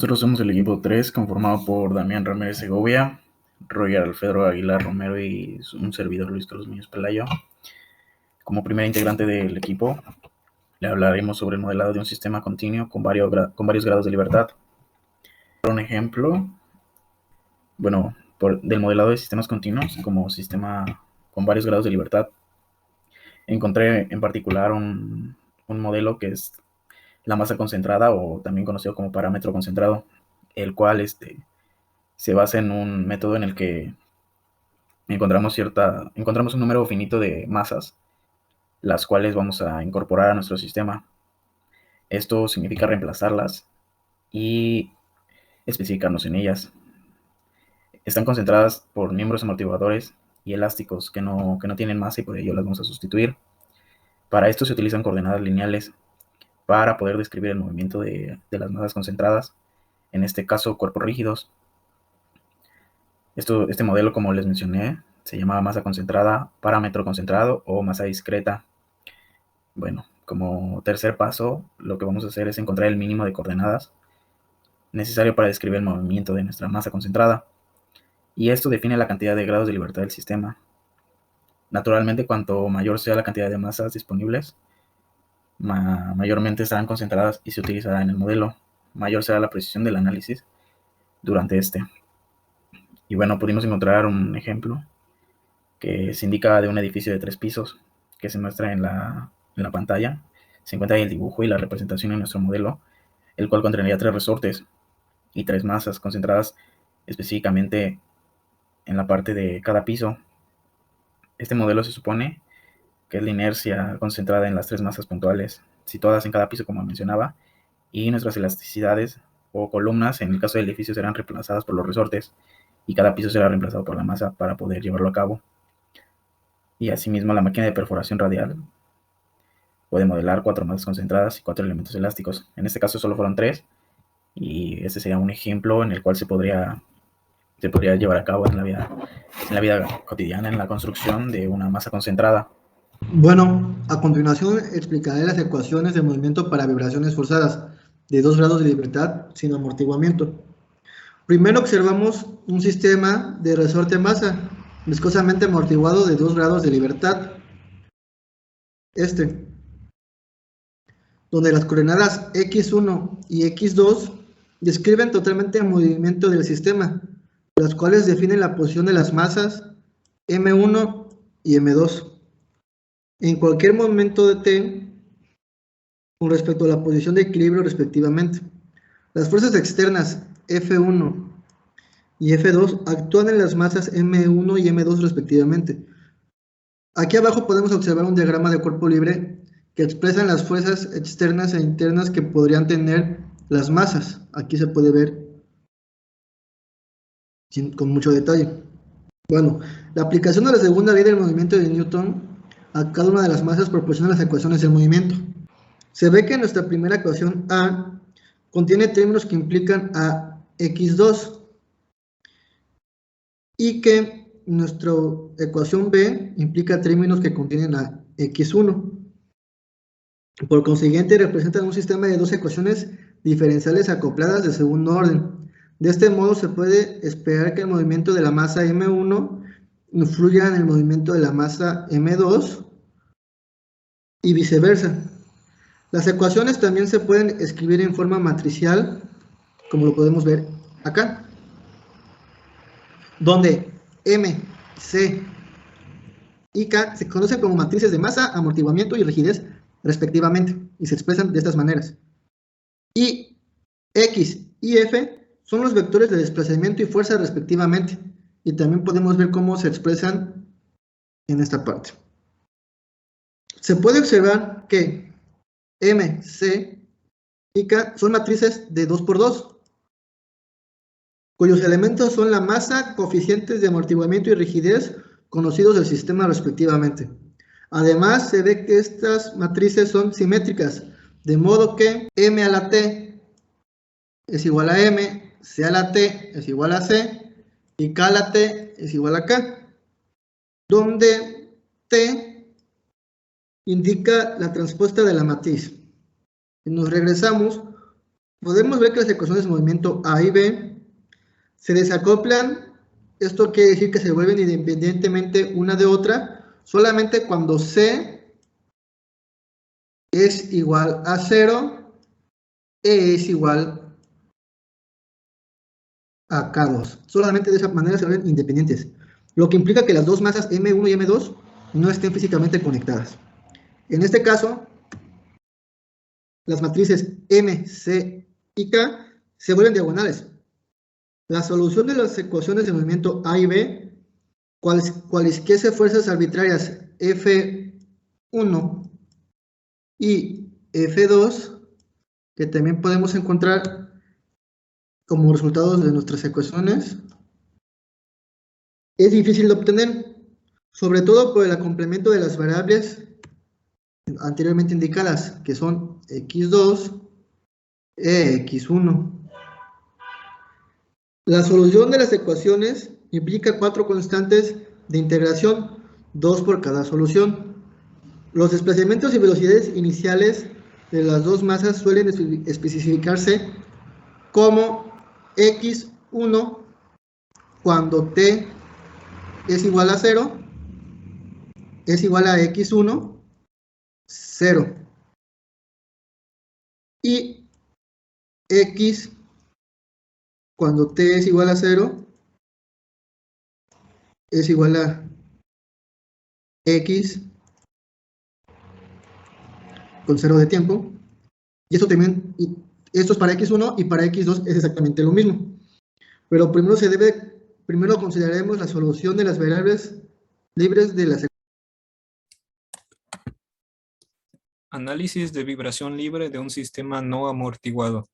Nosotros somos el equipo 3, conformado por Damián Ramírez Segovia, Roger Alfredo Aguilar Romero y un servidor Luis Carlos Muñoz Pelayo. Como primer integrante del equipo, le hablaremos sobre el modelado de un sistema continuo con varios grados de libertad. Por un ejemplo, del modelado de sistemas continuos como sistema con varios grados de libertad, encontré en particular un modelo que es la masa concentrada, o también conocido como parámetro concentrado, el cual se basa en un método en el que encontramos un número finito de masas, las cuales vamos a incorporar a nuestro sistema. Esto significa reemplazarlas y especificarnos en ellas. Están concentradas por miembros amortiguadores y elásticos que no tienen masa, y por ello las vamos a sustituir. Para esto se utilizan coordenadas lineales para poder describir el movimiento de las masas concentradas, en este caso cuerpos rígidos. Este modelo, como les mencioné, se llama masa concentrada, parámetro concentrado o masa discreta. Bueno, como tercer paso, lo que vamos a hacer es encontrar el mínimo de coordenadas necesario para describir el movimiento de nuestra masa concentrada, y esto define la cantidad de grados de libertad del sistema. Naturalmente, cuanto mayor sea la cantidad de masas disponibles, mayormente estarán concentradas y se utilizará en el modelo. Mayor será la precisión del análisis durante este. Y bueno, pudimos encontrar un ejemplo que se indica de un edificio de 3 pisos que se muestra en la pantalla. Se encuentra ahí el dibujo y la representación en nuestro modelo, el cual contendría 3 resortes y 3 masas concentradas específicamente en la parte de cada piso. Este modelo se supone que es la inercia concentrada en las 3 masas puntuales, situadas en cada piso, como mencionaba, y nuestras elasticidades o columnas, en el caso del edificio, serán reemplazadas por los resortes, y cada piso será reemplazado por la masa para poder llevarlo a cabo. Y asimismo, la máquina de perforación radial puede modelar 4 masas concentradas y 4 elementos elásticos. En este caso solo fueron 3, y este sería un ejemplo en el cual se podría llevar a cabo en la vida cotidiana, en la construcción de una masa concentrada. Bueno, a continuación explicaré las ecuaciones de movimiento para vibraciones forzadas de 2 grados de libertad sin amortiguamiento. Primero observamos un sistema de resorte masa viscosamente amortiguado de 2 grados de libertad, donde las coordenadas x1 y x2 describen totalmente el movimiento del sistema, las cuales definen la posición de las masas m1 y m2 en cualquier momento de t con respecto a la posición de equilibrio respectivamente. Las fuerzas externas F1 y F2 actúan en las masas M1 y M2 respectivamente. Aquí abajo podemos observar un diagrama de cuerpo libre que expresan las fuerzas externas e internas que podrían tener las masas. Aquí se puede ver con mucho detalle. Bueno, la aplicación de la segunda ley del movimiento de Newton a cada una de las masas proporciona las ecuaciones del movimiento. Se ve que nuestra primera ecuación A contiene términos que implican a x2 y que nuestra ecuación B implica términos que contienen a x1. Por consiguiente, representan un sistema de 2 ecuaciones diferenciales acopladas de segundo orden. De este modo, se puede esperar que el movimiento de la masa M1 influya en el movimiento de la masa M2 y viceversa. Las ecuaciones también se pueden escribir en forma matricial, como lo podemos ver acá, donde M, C y K se conocen como matrices de masa, amortiguamiento y rigidez respectivamente, y se expresan de estas maneras. Y X y F son los vectores de desplazamiento y fuerza respectivamente, y también podemos ver cómo se expresan en esta parte. Se puede observar que M, C y K son matrices de 2 por 2, cuyos elementos son la masa, coeficientes de amortiguamiento y rigidez conocidos del sistema respectivamente. Además, se ve que estas matrices son simétricas, de modo que M a la T es igual a M, C a la T es igual a C, y K a la T es igual a K, donde T indica la transpuesta de la matriz. Si nos regresamos, podemos ver que las ecuaciones de movimiento A y B se desacoplan. Esto quiere decir que se vuelven independientemente una de otra solamente cuando C es igual a 0, E es igual a K2. Solamente de esa manera se vuelven independientes, lo que implica que las dos masas M1 y M2 no estén físicamente conectadas. En este caso, las matrices M, C y K se vuelven diagonales. La solución de las ecuaciones de movimiento A y B, cualesquiera fuerzas arbitrarias F1 y F2, que también podemos encontrar como resultados de nuestras ecuaciones, es difícil de obtener, sobre todo por el complemento de las variables anteriormente indicadas, que son x2 e x1. La solución de las ecuaciones implica 4 constantes de integración, 2 por cada solución. Los desplazamientos y velocidades iniciales de las dos masas suelen especificarse como x1 cuando t es igual a 0, es igual a x1, 0. Y x cuando t es igual a 0 es igual a x con 0 de tiempo. Y esto también, esto es para x1 y para x2 es exactamente lo mismo. Pero primero consideraremos la solución de las variables libres de las. Análisis de vibración libre de un sistema no amortiguado.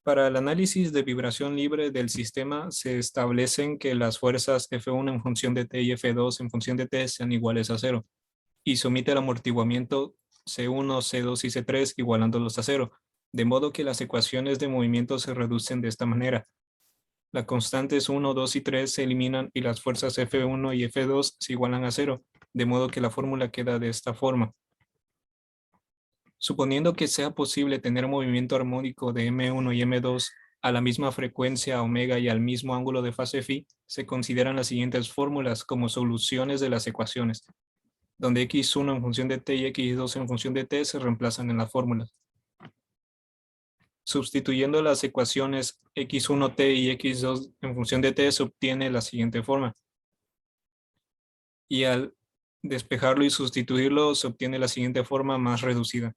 Para el análisis de vibración libre del sistema se establecen que las fuerzas F1 en función de T y F2 en función de T sean iguales a 0 y se omite el amortiguamiento C1, C2 y C3 igualándolos a 0, de modo que las ecuaciones de movimiento se reducen de esta manera. Las constantes 1, 2 y 3 se eliminan y las fuerzas F1 y F2 se igualan a 0, de modo que la fórmula queda de esta forma. Suponiendo que sea posible tener movimiento armónico de M1 y M2 a la misma frecuencia omega y al mismo ángulo de fase phi, se consideran las siguientes fórmulas como soluciones de las ecuaciones, donde x1 en función de t y x2 en función de t se reemplazan en las fórmulas. Sustituyendo las ecuaciones x1t y x2 en función de t se obtiene la siguiente forma. Y al despejarlo y sustituirlo se obtiene la siguiente forma más reducida.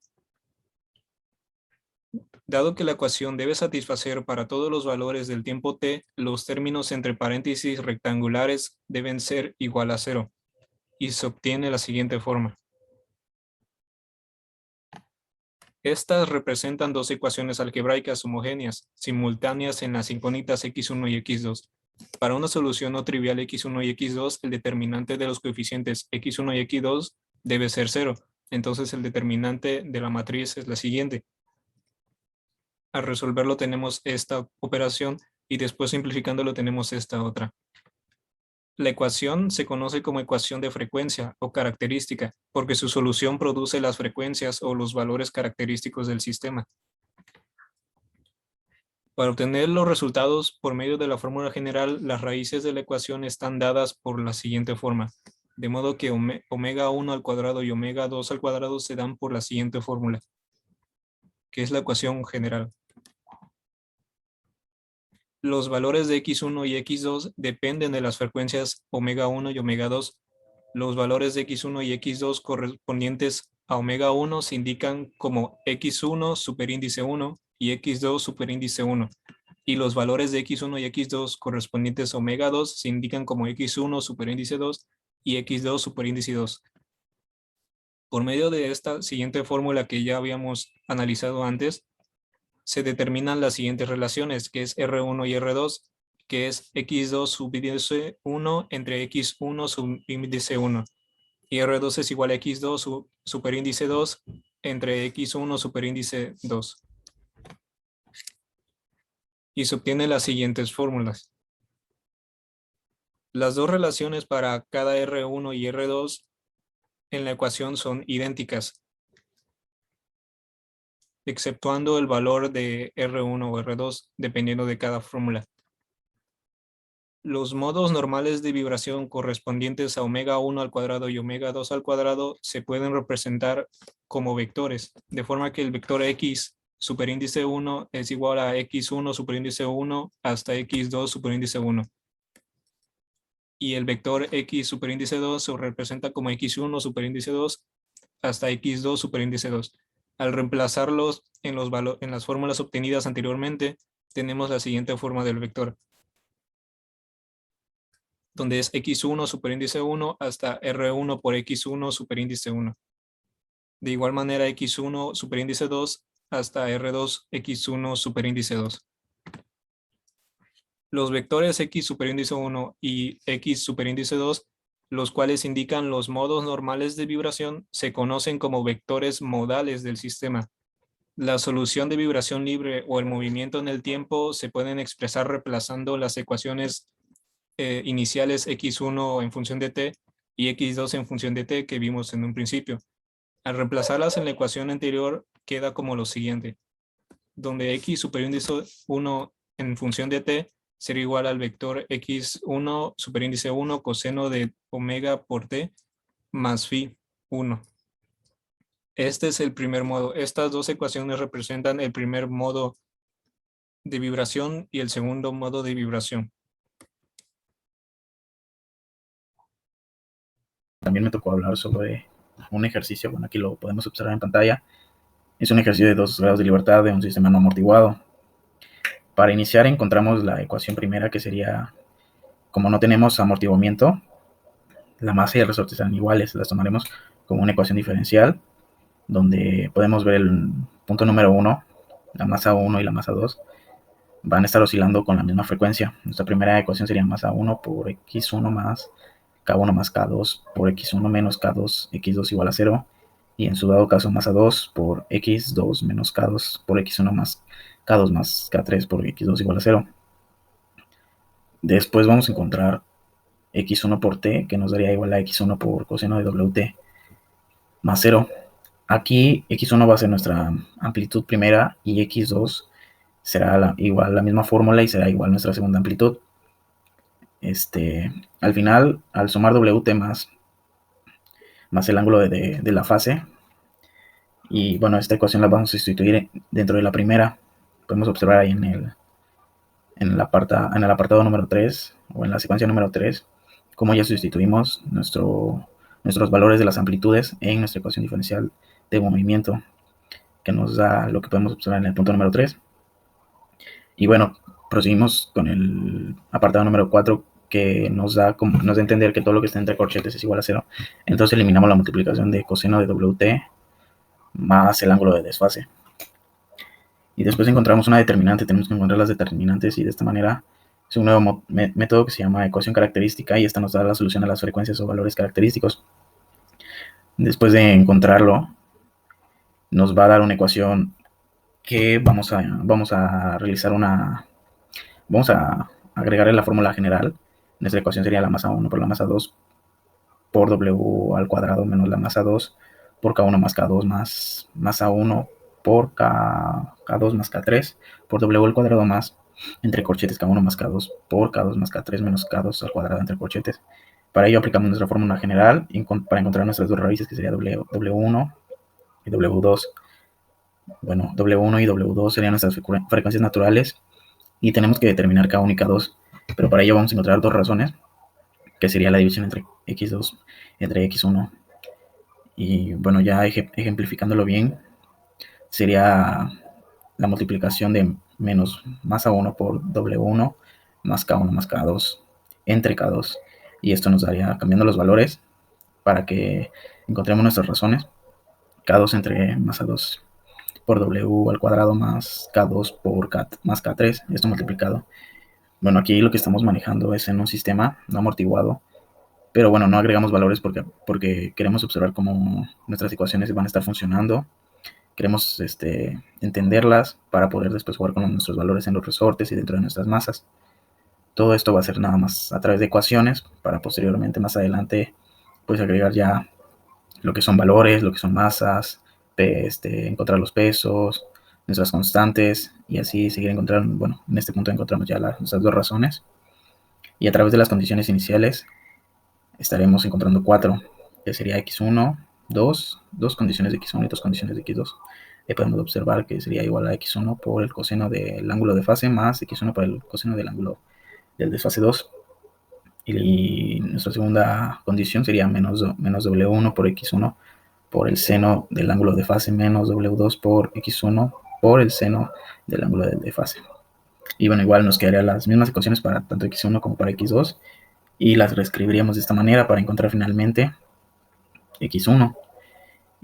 Dado que la ecuación debe satisfacer para todos los valores del tiempo t, los términos entre paréntesis rectangulares deben ser igual a 0, y se obtiene la siguiente forma. Estas representan dos ecuaciones algebraicas homogéneas, simultáneas en las incógnitas x1 y x2. Para una solución no trivial x1 y x2, el determinante de los coeficientes x1 y x2 debe ser 0. Entonces el determinante de la matriz es la siguiente. Al resolverlo tenemos esta operación y después simplificándolo tenemos esta otra. La ecuación se conoce como ecuación de frecuencia o característica porque su solución produce las frecuencias o los valores característicos del sistema. Para obtener los resultados por medio de la fórmula general, las raíces de la ecuación están dadas por la siguiente forma, de modo que omega 1 al cuadrado y omega 2 al cuadrado se dan por la siguiente fórmula, que es la ecuación general. Los valores de x1 y x2 dependen de las frecuencias omega 1 y omega 2. Los valores de x1 y x2 correspondientes a omega 1 se indican como x1 superíndice 1 y x2 superíndice 1. Y los valores de x1 y x2 correspondientes a omega 2 se indican como x1 superíndice 2 y x2 superíndice 2. Por medio de esta siguiente fórmula que ya habíamos analizado antes, se determinan las siguientes relaciones, que es R1 y R2, que es x2 subíndice 1 entre x1 subíndice 1. Y R2 es igual a x2 superíndice 2 entre x1 superíndice 2. Y se obtienen las siguientes fórmulas. Las dos relaciones para cada R1 y R2 en la ecuación son idénticas. exceptuando el valor de R1 o R2, dependiendo de cada fórmula. Los modos normales de vibración correspondientes a omega 1 al cuadrado y omega 2 al cuadrado se pueden representar como vectores, de forma que el vector X superíndice 1 es igual a X1 superíndice 1 hasta X2 superíndice 1. Y el vector X superíndice 2 se representa como X1 superíndice 2 hasta X2 superíndice 2. Al reemplazarlos en las fórmulas obtenidas anteriormente, tenemos la siguiente forma del vector, donde es X1 superíndice 1 hasta R1 por X1 superíndice 1. De igual manera, X1 superíndice 2 hasta R2 X1 superíndice 2. Los vectores X superíndice 1 y X superíndice 2, los cuales indican los modos normales de vibración, se conocen como vectores modales del sistema. La solución de vibración libre o el movimiento en el tiempo se pueden expresar reemplazando las ecuaciones iniciales X1 en función de t y X2 en función de t que vimos en un principio. Al reemplazarlas en la ecuación anterior queda como lo siguiente, donde X superíndice 1 en función de t será igual al vector X1 superíndice 1 coseno de omega por t más phi 1. Este es el primer modo. Estas dos ecuaciones representan el primer modo de vibración y el segundo modo de vibración. También me tocó hablar sobre un ejercicio, bueno, aquí lo podemos observar en pantalla. Es un ejercicio de 2 grados de libertad de un sistema no amortiguado. Para iniciar encontramos la ecuación primera, que sería, como no tenemos amortiguamiento, la masa y el resorte serán iguales. Las tomaremos como una ecuación diferencial, donde podemos ver el punto número 1, la masa 1 y la masa 2, van a estar oscilando con la misma frecuencia. Nuestra primera ecuación sería masa 1 por X1 más K1 más K2 por X1 menos K2, X2 igual a 0. Y en su dado caso masa 2 por X2 menos K2 por X1 más K2 más K3 por X2 igual a 0. Después vamos a encontrar X1 por T, que nos daría igual a X1 por coseno de WT más 0. Aquí X1 va a ser nuestra amplitud primera y X2 será igual la misma fórmula y será igual nuestra segunda amplitud. Al final, al sumar WT más el ángulo de la fase, y bueno, esta ecuación la vamos a sustituir dentro de la primera. Podemos observar ahí en el apartado número 3 o en la secuencia número 3 cómo ya sustituimos nuestros valores de las amplitudes en nuestra ecuación diferencial de movimiento, que nos da lo que podemos observar en el punto número 3. Y bueno, proseguimos con el apartado número 4, que nos da a entender que todo lo que está entre corchetes es igual a 0. Entonces eliminamos la multiplicación de coseno de WT más el ángulo de desfase. Y después encontramos una determinante. Tenemos que encontrar las determinantes, y de esta manera es un nuevo método que se llama ecuación característica, y esta nos da la solución a las frecuencias o valores característicos. Después de encontrarlo, nos va a dar una ecuación que vamos a realizar vamos a agregarle la fórmula general. Nuestra ecuación sería la masa 1 por la masa 2 por W al cuadrado menos la masa 2 por K1 más K2 más masa 1 por K2 más K3 por W al cuadrado más entre corchetes K1 más K2 por K2 más K3 menos K2 al cuadrado entre corchetes. Para ello aplicamos nuestra fórmula general para encontrar nuestras dos raíces, que sería W1 y W2. Bueno, W1 y W2 serían nuestras frecuencias naturales, y tenemos que determinar K1 y K2, pero para ello vamos a encontrar dos razones, que sería la división entre X2 entre X1. Y bueno, ya ejemplificándolo bien, sería la multiplicación de menos masa 1 por W1 más K1 más K2 entre K2. Y esto nos daría, cambiando los valores para que encontremos nuestras razones, K2 entre masa 2 por W al cuadrado más K2 por K más K3, esto multiplicado. Bueno, aquí lo que estamos manejando es en un sistema no amortiguado, pero bueno, no agregamos valores porque queremos observar cómo nuestras ecuaciones van a estar funcionando. Queremos entenderlas para poder después jugar con nuestros valores en los resortes y dentro de nuestras masas. Todo esto va a ser nada más a través de ecuaciones, para posteriormente, más adelante, pues agregar ya lo que son valores, lo que son masas, encontrar los pesos, nuestras constantes y así seguir encontrando. Bueno, en este punto encontramos ya nuestras dos razones y a través de las condiciones iniciales estaremos encontrando 4, que sería x1, 2 condiciones de x1 y 2 condiciones de x2. Ahí podemos observar que sería igual a x1 por el coseno del ángulo de fase más x1 por el coseno del ángulo del desfase 2. Y nuestra segunda condición sería menos W1 por x1 por el seno del ángulo de fase menos W2 por x1 por el seno del ángulo de fase. Y bueno, igual nos quedarían las mismas ecuaciones para tanto x1 como para x2 y las reescribiríamos de esta manera para encontrar finalmente x1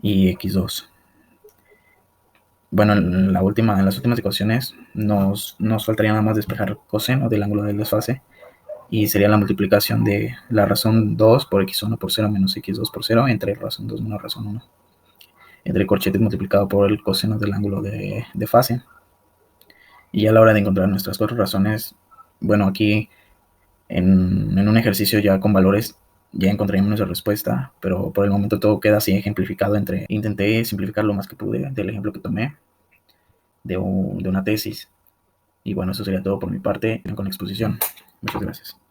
y x2. Bueno, en las últimas ecuaciones nos faltaría nada más despejar el coseno del ángulo del desfase y sería la multiplicación de la razón 2 por x1 por 0 menos x2 por 0 entre razón 2 menos razón 1 entre el corchete multiplicado por el coseno del ángulo de fase. Y a la hora de encontrar nuestras 4 razones, bueno, aquí en un ejercicio ya con valores ya encontraríamos nuestra respuesta, pero por el momento todo queda así ejemplificado. Intenté simplificar lo más que pude del ejemplo que tomé de una tesis. Y bueno, eso sería todo por mi parte con la exposición. Muchas gracias.